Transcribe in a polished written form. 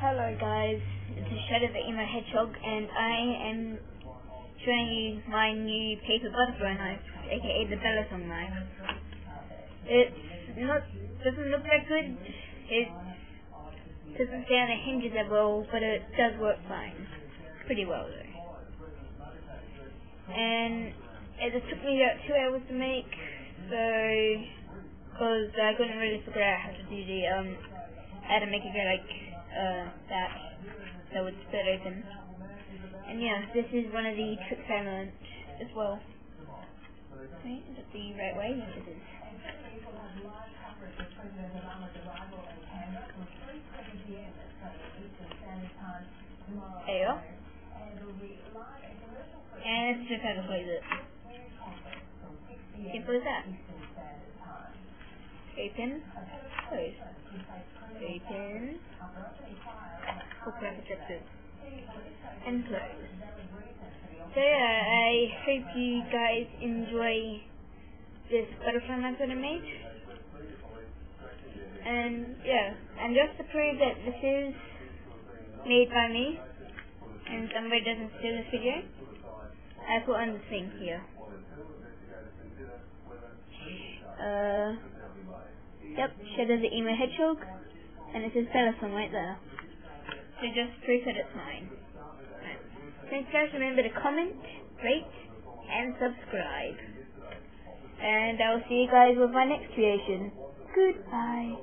Hello guys, this is Shadow the Emo Hedgehog and I am showing you my new paper butterfly knife, aka the balisong knife. Doesn't look that good, it doesn't stay on the hinges that well, but it does work fine. Pretty well though. And it took me about 2 hours to make, so because I couldn't really figure out how to do how to make it go like that would split open. And yeah, this is one of the tricks I learned as well. Okay, is it the right way? Yes it is. There you go. And it's just how to close it. Simple as that. Open, close. Open, open objective, and close. So yeah, I hope you guys enjoy this butterfly knife that I made. And yeah, and just to prove that this is made by me, and somebody doesn't steal this video, I put on the thing here. Yep, Shadow the Emo Hedgehog, and it says balisong right there. So just prove that it's mine. Right. Thanks guys, remember to comment, rate, and subscribe. And I'll see you guys with my next creation. Goodbye.